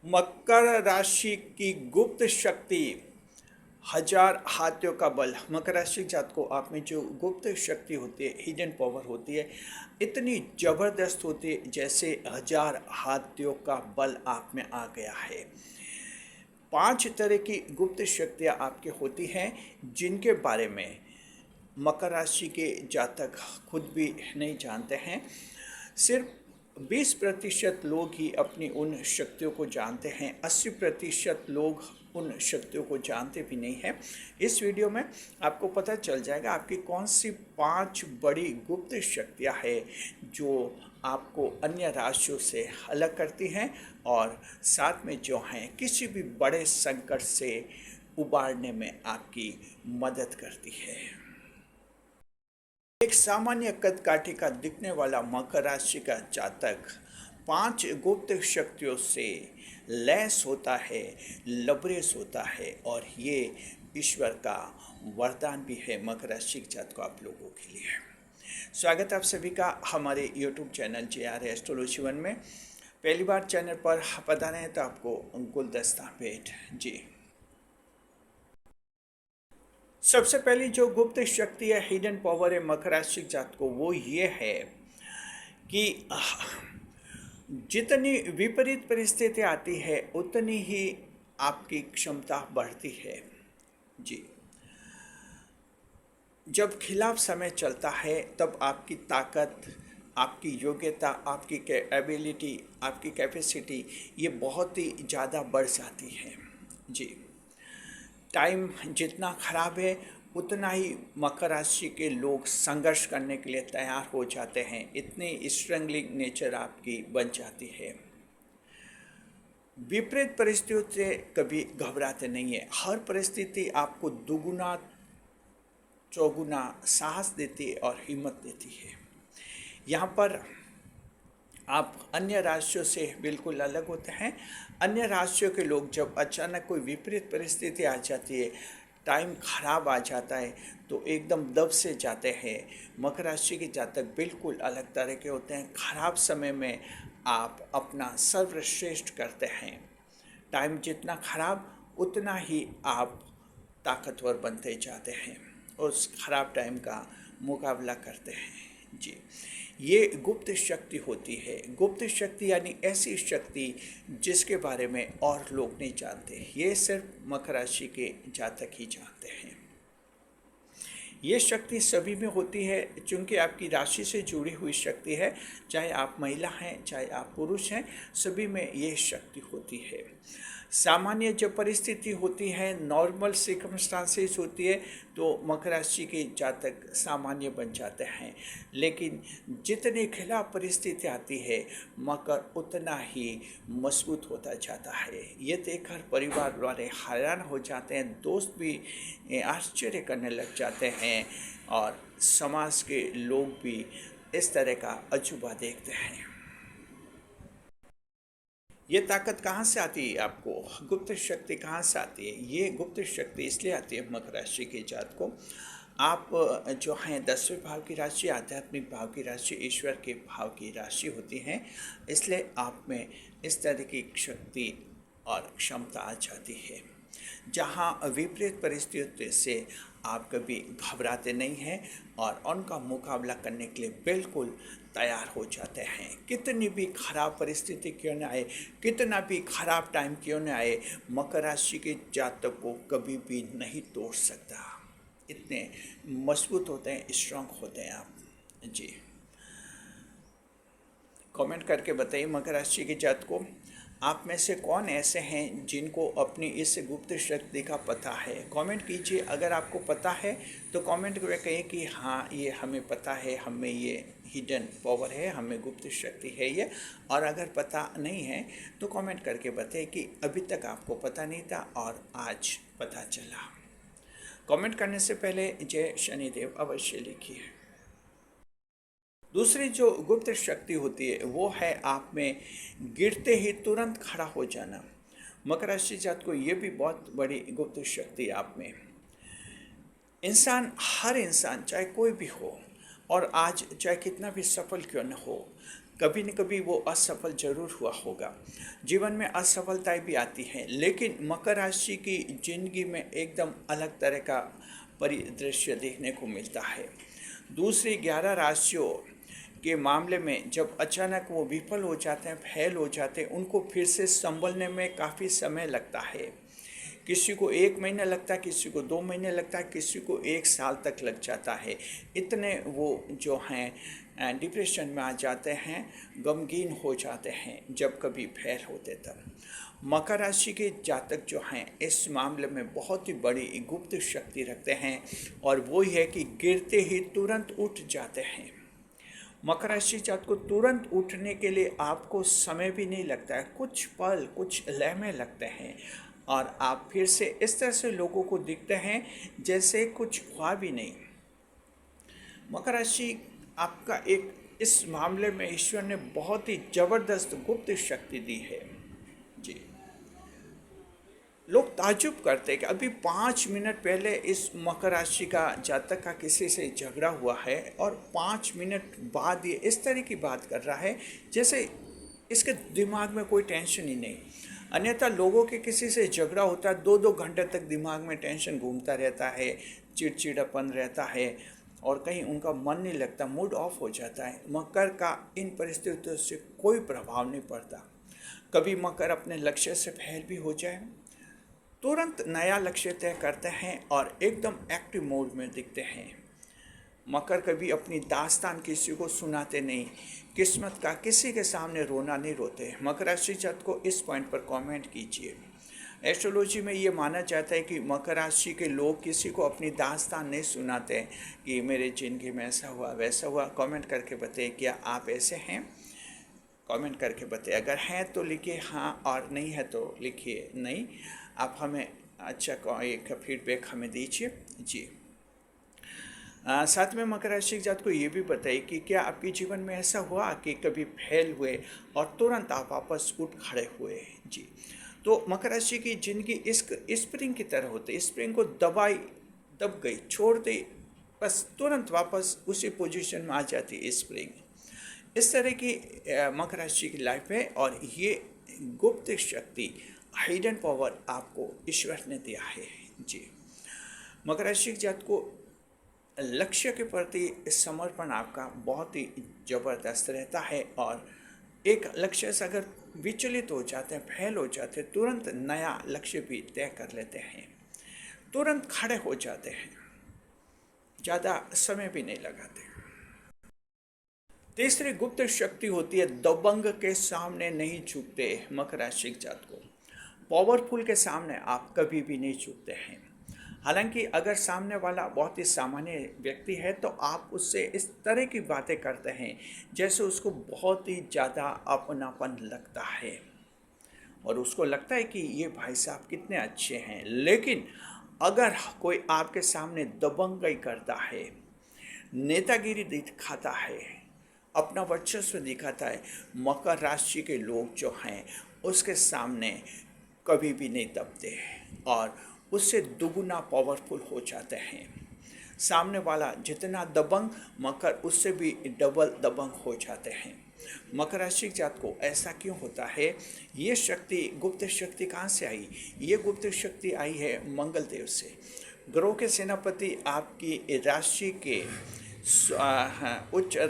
मकर राशि की गुप्त शक्ति, हजार हाथियों का बल। मकर राशि जातकों, आप में जो गुप्त शक्ति होती है, हिडन पावर होती है, इतनी जबरदस्त होती है जैसे हजार हाथियों का बल आप में आ गया है। 5 तरह की गुप्त शक्तियाँ आपके होती हैं जिनके बारे में मकर राशि के जातक खुद भी नहीं जानते हैं। सिर्फ 20% लोग ही अपनी उन शक्तियों को जानते हैं, 80% लोग उन शक्तियों को जानते भी नहीं हैं। इस वीडियो में आपको पता चल जाएगा आपकी कौन सी 5 बड़ी गुप्त शक्तियां हैं जो आपको अन्य राशियों से अलग करती हैं और साथ में जो हैं किसी भी बड़े संकट से उबारने में आपकी मदद करती है। एक सामान्य कद काठी का दिखने वाला मकर राशि का जातक 5 गुप्त शक्तियों से लैस होता है, लबरेज होता है और ये ईश्वर का वरदान भी है मकर राशि के जातकों आप लोगों के लिए। स्वागत है आप सभी का हमारे YouTube चैनल JR एस्ट्रोलॉजी 1 में। पहली बार चैनल पर पधारे हैं तो आपको गुलदस्ता भेंट। जी, सबसे पहली जो गुप्त शक्ति है, हिडन पावर है मकर राशि जातकों, वो ये है कि जितनी विपरीत परिस्थिति आती है उतनी ही आपकी क्षमता बढ़ती है। जी, जब खिलाफ समय चलता है तब आपकी ताकत, आपकी योग्यता, आपकी एबिलिटी, आपकी कैपेसिटी ये बहुत ही ज़्यादा बढ़ जाती है। जी, टाइम जितना खराब है उतना ही मकर राशि के लोग संघर्ष करने के लिए तैयार हो जाते हैं। इतनी स्ट्रांगली नेचर आपकी बन जाती है। विपरीत परिस्थितियों से कभी घबराते नहीं है। हर परिस्थिति आपको दुगुना चौगुना साहस देती है और हिम्मत देती है। यहाँ पर आप अन्य राशियों से बिल्कुल अलग होते हैं। अन्य राशियों के लोग जब अचानक कोई विपरीत परिस्थिति आ जाती है, टाइम खराब आ जाता है तो एकदम दब से जाते हैं। मकर राशि के जातक बिल्कुल अलग तरह के होते हैं। खराब समय में आप अपना सर्वश्रेष्ठ करते हैं। टाइम जितना खराब उतना ही आप ताकतवर बनते जाते हैं, उस खराब टाइम का मुकाबला करते हैं। जी, ये गुप्त शक्ति होती है। गुप्त शक्ति यानी ऐसी शक्ति जिसके बारे में और लोग नहीं जानते, ये सिर्फ मकर राशि के जातक ही जानते हैं। ये शक्ति सभी में होती है क्योंकि आपकी राशि से जुड़ी हुई शक्ति है। चाहे आप महिला हैं चाहे आप पुरुष हैं, सभी में ये शक्ति होती है। सामान्य जब परिस्थिति होती है, नॉर्मल सर्कमस्टांसेस होती है तो मकर राशि के जातक सामान्य बन जाते हैं। लेकिन जितनी खिलाफ परिस्थिति आती है मकर उतना ही मजबूत होता जाता है। ये देखकर परिवार वाले हैरान हो जाते हैं, दोस्त भी आश्चर्य करने लग जाते हैं और समाज के लोग भी इस तरह का अजूबा देखते हैं। ये ताकत कहाँ से आती है आपको? गुप्त शक्ति कहाँ से आती है? ये गुप्त शक्ति इसलिए आती है मकर राशि के जातकों, आप जो हैं 10वें भाव की राशि, आध्यात्मिक भाव की राशि, ईश्वर के भाव की राशि होती हैं, इसलिए आप में इस तरह की शक्ति और क्षमता आ जाती है। जहाँ विपरीत परिस्थितियों से आप कभी घबराते नहीं हैं और उनका मुकाबला करने के लिए बिल्कुल तैयार हो जाते हैं। कितनी भी खराब परिस्थिति क्यों न आए, कितना भी खराब टाइम क्यों न आए, मकर राशि के जातक को कभी भी नहीं तोड़ सकता। इतने मजबूत होते हैं, स्ट्रांग होते हैं आप। जी, कमेंट करके बताइए मकर राशि के जातकों, आप में से कौन ऐसे हैं जिनको अपनी इस गुप्त शक्ति का पता है? कमेंट कीजिए। अगर आपको पता है तो कमेंट में कहिए कि हाँ ये हमें पता है, हमें ये हिडन पावर है, हमें गुप्त शक्ति है ये। और अगर पता नहीं है तो कमेंट करके बताइए कि अभी तक आपको पता नहीं था और आज पता चला। कमेंट करने से पहले जय शनिदेव अवश्य लिखिए। दूसरी जो गुप्त शक्ति होती है वो है आप में गिरते ही तुरंत खड़ा हो जाना। मकर राशि जात को ये भी बहुत बड़ी गुप्त शक्ति आप में। हर इंसान चाहे कोई भी हो और आज चाहे कितना भी सफल क्यों न हो, कभी न कभी वो असफल जरूर हुआ होगा। जीवन में असफलताएं भी आती हैं, लेकिन मकर राशि की जिंदगी में एकदम अलग तरह का परिदृश्य देखने को मिलता है। दूसरी 11 राशियों के मामले में जब अचानक वो विफल हो जाते हैं, फेल हो जाते हैं, उनको फिर से संभलने में काफ़ी समय लगता है। किसी को 1 महीना लगता है, किसी को 2 महीने लगता है, किसी को 1 साल तक लग जाता है। इतने वो जो हैं डिप्रेशन में आ जाते हैं, गमगीन हो जाते हैं जब कभी फेल होते तब। मकर राशि के जातक जो हैं इस मामले में बहुत ही बड़ी गुप्त शक्ति रखते हैं, और वो ही है कि गिरते ही तुरंत उठ जाते हैं। मकर राशि जात को तुरंत उठने के लिए आपको समय भी नहीं लगता है, कुछ पल कुछ लम्हे लगते हैं, और आप फिर से इस तरह से लोगों को दिखते हैं जैसे कुछ हुआ भी नहीं। मकर राशि आपका एक इस मामले में ईश्वर ने बहुत ही जबरदस्त गुप्त शक्ति दी है जी। लोग ताज्जुब करते हैं कि अभी 5 मिनट पहले इस मकर राशि का जातक का किसी से झगड़ा हुआ है, और 5 मिनट बाद ये इस तरह की बात कर रहा है जैसे इसके दिमाग में कोई टेंशन ही नहीं। अन्यथा लोगों के किसी से झगड़ा होता है, 2-2 घंटे तक दिमाग में टेंशन घूमता रहता है, चिड़चिड़ापन रहता है, और कहीं उनका मन नहीं लगता, मूड ऑफ हो जाता है। मकर का इन परिस्थितियों से कोई प्रभाव नहीं पड़ता। कभी मकर अपने लक्ष्य से फेल भी हो जाए, तुरंत नया लक्ष्य तय करते हैं और एकदम एक्टिव मोड में दिखते हैं। मकर कभी अपनी दास्तान किसी को सुनाते नहीं, किस्मत का किसी के सामने रोना नहीं रोते। मकर राशि जात को इस पॉइंट पर कमेंट कीजिए। एस्ट्रोलॉजी में ये माना जाता है कि मकर राशि के लोग किसी को अपनी दास्तान नहीं सुनाते कि मेरे जिंदगी में ऐसा हुआ वैसा हुआ। कमेंट करके बताइए क्या आप ऐसे हैं, कमेंट करके बताइए। अगर हैं तो लिखिए हाँ, और नहीं है तो लिखिए नहीं। आप हमें अच्छा एक फीडबैक हमें दीजिए जी। साथ में मकर राशि जात को ये भी बताइए कि क्या आपके जीवन में ऐसा हुआ कि कभी फेल हुए और तुरंत आप वापस उठ खड़े हुए जी। तो मकर राशि की जिंदगी इस स्प्रिंग की तरह होती है। स्प्रिंग को दब गई, छोड़ दी, बस तुरंत वापस उसी पोजीशन में आ जाती है स्प्रिंग। इस तरह की मकर राशि की लाइफ है, और ये गुप्त शक्ति, हिडन पावर आपको ईश्वर ने दिया है जी। मकर राशि जात को लक्ष्य के प्रति समर्पण आपका बहुत ही जबरदस्त रहता है, और एक लक्ष्य से अगर विचलित हो जाते हैं, फेल हो जाते हैं, तुरंत नया लक्ष्य भी तय कर लेते हैं, तुरंत खड़े हो जाते हैं, ज़्यादा समय भी नहीं लगाते। तीसरी गुप्त शक्ति होती है दबंग के सामने नहीं झुकते। मकर राशि जात को पावरफुल के सामने आप कभी भी नहीं झुकते हैं। हालांकि अगर सामने वाला बहुत ही सामान्य व्यक्ति है तो आप उससे इस तरह की बातें करते हैं जैसे उसको बहुत ही ज़्यादा अपनापन लगता है, और उसको लगता है कि ये भाई साहब कितने अच्छे हैं। लेकिन अगर कोई आपके सामने दबंगई करता है, नेतागिरी दिखाता है, अपना वर्चस्व दिखाता है, मकर राशि के लोग जो हैं उसके सामने कभी भी नहीं दबते, और उससे दुगुना पावरफुल हो जाते हैं। सामने वाला जितना दबंग, मकर उससे भी डबल दबंग हो जाते हैं। मकर राशि जात को ऐसा क्यों होता है? ये शक्ति, गुप्त शक्ति कहाँ से आई? ये गुप्त शक्ति आई है मंगल देव से। ग्रहों के सेनापति आपकी राशि के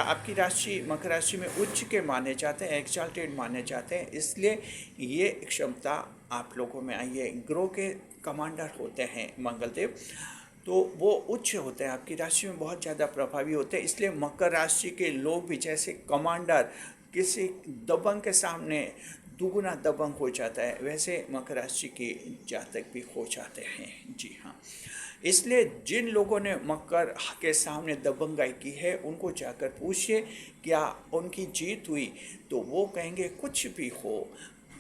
आपकी राशि मकर राशि में उच्च के माने जाते हैं, एक्साल्टेड माने जाते हैं, इसलिए ये क्षमता आप लोगों में आई है। ग्रह के कमांडर होते हैं मंगलदेव, तो वो उच्च होते हैं, आपकी राशि में बहुत ज़्यादा प्रभावी होते हैं। इसलिए मकर राशि के लोग भी जैसे कमांडर किसी दबंग के सामने दुगुना दबंग हो जाता है, वैसे मकर राशि के जातक भी हो जाते हैं जी हाँ। इसलिए जिन लोगों ने मकर के सामने दबंगाई की है उनको जाकर पूछिए क्या उनकी जीत हुई, तो वो कहेंगे कुछ भी हो,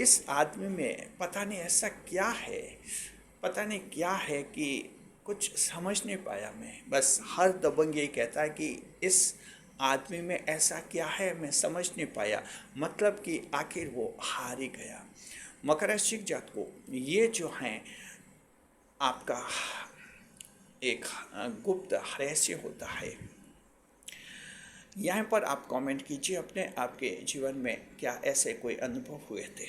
इस आदमी में पता नहीं ऐसा क्या है, पता नहीं क्या है कि कुछ समझ नहीं पाया मैं। बस हर दबंग यही कहता है कि इस आदमी में ऐसा क्या है मैं समझ नहीं पाया, मतलब कि आखिर वो हार ही गया। मकर राशि जात को ये जो हैं आपका एक गुप्त रहस्य होता है। यहाँ पर आप कमेंट कीजिए अपने आपके जीवन में क्या ऐसे कोई अनुभव हुए थे।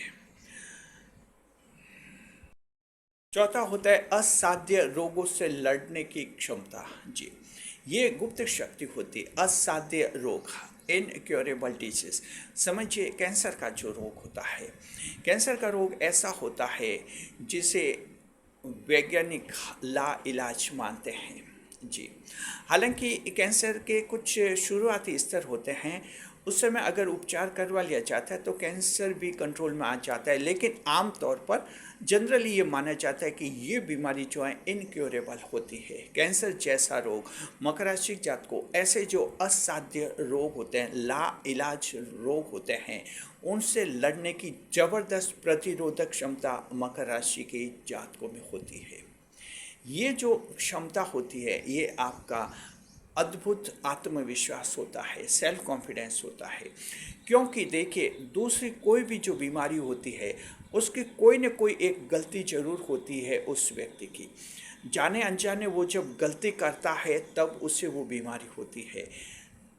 चौथा होता है असाध्य रोगों से लड़ने की क्षमता। जी, ये गुप्त शक्ति होती है। असाध्य रोग, इनक्योरेबल डिजीज। समझिए कैंसर का जो रोग होता है, कैंसर का रोग ऐसा होता है जिसे वैज्ञानिक ला इलाज मानते हैं। जी, हालांकि कैंसर के कुछ शुरुआती स्तर होते हैं, उस समय अगर उपचार करवा लिया जाता है तो कैंसर भी कंट्रोल में आ जाता है, लेकिन आमतौर पर जनरली ये माना जाता है कि ये बीमारी जो है इनक्योरेबल होती है। कैंसर जैसा रोग, मकर राशि जात को ऐसे जो असाध्य रोग होते हैं, ला इलाज रोग होते हैं, उनसे लड़ने की जबरदस्त प्रतिरोधक क्षमता मकर राशि के जातकों में होती है। ये जो क्षमता होती है, ये आपका अद्भुत आत्मविश्वास होता है, सेल्फ कॉन्फिडेंस होता है। क्योंकि देखिए, दूसरी कोई भी जो बीमारी होती है उसकी कोई न कोई एक गलती जरूर होती है उस व्यक्ति की। जाने अनजाने वो जब गलती करता है तब उसे वो बीमारी होती है।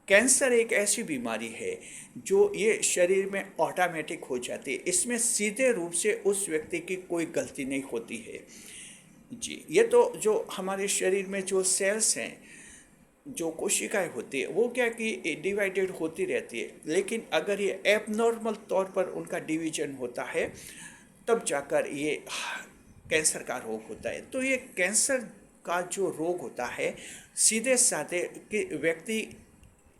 कैंसर एक ऐसी बीमारी है जो ये शरीर में ऑटोमेटिक हो जाती है, इसमें सीधे रूप से उस व्यक्ति की कोई गलती नहीं होती है। जी, ये तो जो हमारे शरीर में जो सेल्स हैं, जो कोशिकाएं होती है, वो क्या कि डिवाइडेड होती रहती है, लेकिन अगर ये एबनॉर्मल तौर पर उनका डिवीजन होता है तब जाकर ये कैंसर का रोग होता है। तो ये कैंसर का जो रोग होता है सीधे साधे कि व्यक्ति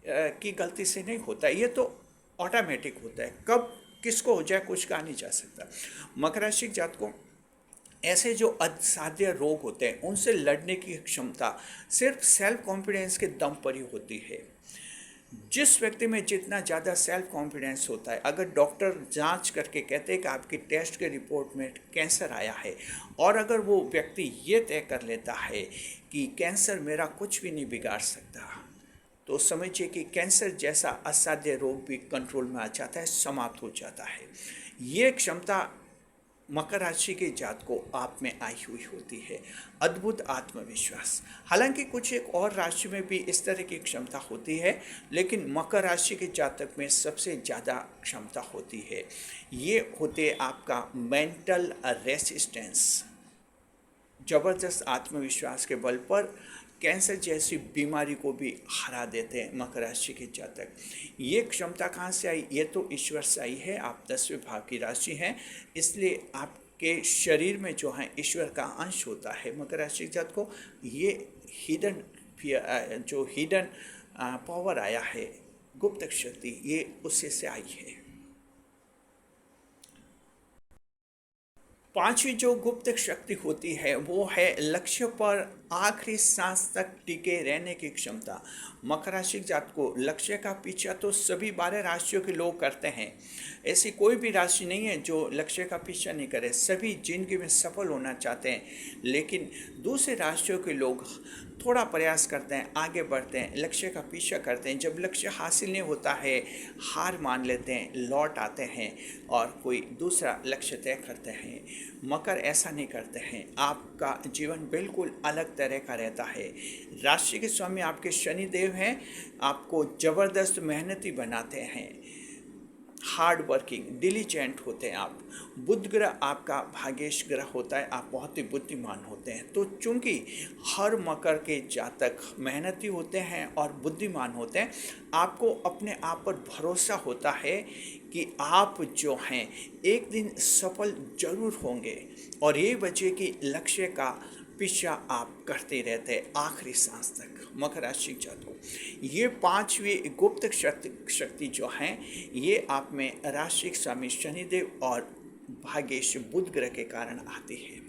की गलती से नहीं होता, ये तो ऑटोमेटिक होता है। कब किसको हो जाए कुछ कहा नहीं जा सकता। मकर राशि जातकों, ऐसे जो असाध्य रोग होते हैं उनसे लड़ने की क्षमता सिर्फ सेल्फ कॉन्फिडेंस के दम पर ही होती है। जिस व्यक्ति में जितना ज़्यादा सेल्फ कॉन्फिडेंस होता है, अगर डॉक्टर जांच करके कहते हैं कि आपकी टेस्ट के रिपोर्ट में कैंसर आया है, और अगर वो व्यक्ति ये तय कर लेता है कि कैंसर मेरा कुछ भी नहीं बिगाड़ सकता, तो समझिए कि कैंसर जैसा असाध्य रोग भी कंट्रोल में आ जाता है, समाप्त हो जाता है। ये क्षमता मकर राशि के जातकों आप में आई हुई होती है, अद्भुत आत्मविश्वास। हालांकि कुछ एक और राशि में भी इस तरह की क्षमता होती है, लेकिन मकर राशि के जातक में सबसे ज़्यादा क्षमता होती है। ये होते आपका मेंटल रेसिस्टेंस। जबरदस्त आत्मविश्वास के बल पर कैंसर जैसी बीमारी को भी हरा देते हैं मकर राशि के जातक। ये क्षमता कहाँ से आई? ये तो ईश्वर से आई है। आप 10वें भाव की राशि हैं, इसलिए आपके शरीर में जो है ईश्वर का अंश होता है। मकर राशि के जातक को ये हिडन पावर आया है, गुप्त शक्ति, ये उससे से आई है। पांचवी जो गुप्त शक्ति होती है वो है लक्ष्य पर आखिरी सांस तक टिके रहने की क्षमता। मकर राशि जात को लक्ष्य का पीछा तो सभी 12 राशियों के लोग करते हैं। ऐसी कोई भी राशि नहीं है जो लक्ष्य का पीछा नहीं करे। सभी जिंदगी में सफल होना चाहते हैं, लेकिन दूसरे राशियों के लोग थोड़ा प्रयास करते हैं, आगे बढ़ते हैं, लक्ष्य का पीछा करते हैं। जब लक्ष्य हासिल नहीं होता है, हार मान लेते हैं, लौट आते हैं और कोई दूसरा लक्ष्य तय करते हैं। मकर ऐसा नहीं करते हैं। आपका जीवन बिल्कुल अलग तरह का रहता है। राशि के स्वामी आपके शनिदेव हैं, आपको ज़बरदस्त मेहनती बनाते हैं, हार्ड वर्किंग, डिलीजेंट होते हैं आप। बुध ग्रह आपका भाग्येश ग्रह होता है, आप बहुत ही बुद्धिमान होते हैं। तो चूंकि हर मकर के जातक मेहनती होते हैं और बुद्धिमान होते हैं, आपको अपने आप पर भरोसा होता है कि आप जो हैं एक दिन सफल जरूर होंगे, और ये वजह कि लक्ष्य का पीछा आप करते रहते हैं आखिरी सांस तक। मकर राशि जातकों, ये पांचवी गुप्त शक्ति जो हैं ये आप में राशि स्वामी शनिदेव और भाग्येश बुध ग्रह के कारण आती है।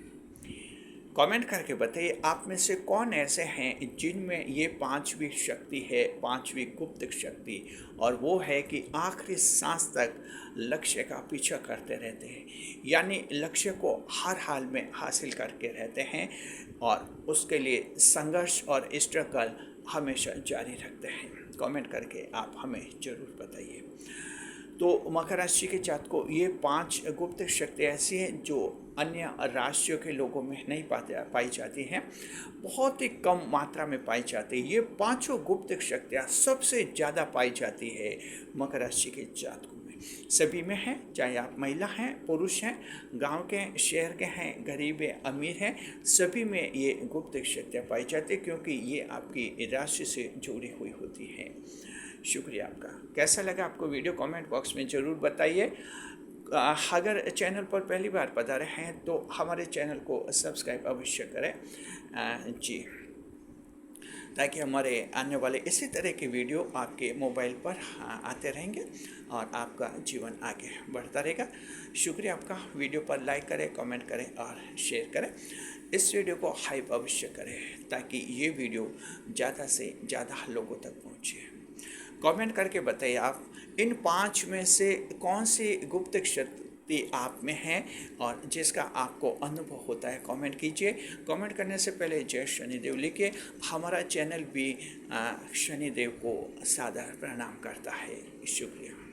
कमेंट करके बताइए आप में से कौन ऐसे हैं जिनमें ये पांचवी शक्ति है, पांचवी गुप्त शक्ति, और वो है कि आखिरी सांस तक लक्ष्य का पीछा करते रहते हैं, यानी लक्ष्य को हर हाल में हासिल करके रहते हैं और उसके लिए संघर्ष और स्ट्रगल हमेशा जारी रखते हैं। कमेंट करके आप हमें ज़रूर बताइए। तो मकर राशि के जातकों, ये 5 गुप्त शक्तियाँ ऐसी हैं जो अन्य राशियों के लोगों में नहीं पाई जाती हैं, बहुत ही कम मात्रा में पाई जाती है। ये पांचों गुप्त शक्तियाँ सबसे ज़्यादा पाई जाती है मकर राशि के जातकों में। सभी में हैं, चाहे आप महिला हैं, पुरुष हैं, गांव के हैं, शहर के हैं, गरीब हैं, अमीर हैं, सभी में ये गुप्त शक्तियाँ पाई जाती है, क्योंकि ये आपकी राशि से जुड़ी हुई होती हैं। शुक्रिया आपका। कैसा लगा आपको वीडियो, कमेंट बॉक्स में ज़रूर बताइए। अगर चैनल पर पहली बार पधारे हैं तो हमारे चैनल को सब्सक्राइब अवश्य करें जी, ताकि हमारे आने वाले इसी तरह के वीडियो आपके मोबाइल पर आते रहेंगे और आपका जीवन आगे बढ़ता रहेगा। शुक्रिया आपका। वीडियो पर लाइक करें, कमेंट करें और शेयर करें। इस वीडियो को हाइप अवश्य करें ताकि ये वीडियो ज़्यादा से ज़्यादा लोगों तक पहुँचे। कमेंट करके बताइए आप इन 5 में से कौन सी गुप्त शक्ति आप में है और जिसका आपको अनुभव होता है। कमेंट कीजिए। कमेंट करने से पहले जय शनिदेव लिखिए। हमारा चैनल भी शनिदेव को सादर प्रणाम करता है। शुक्रिया।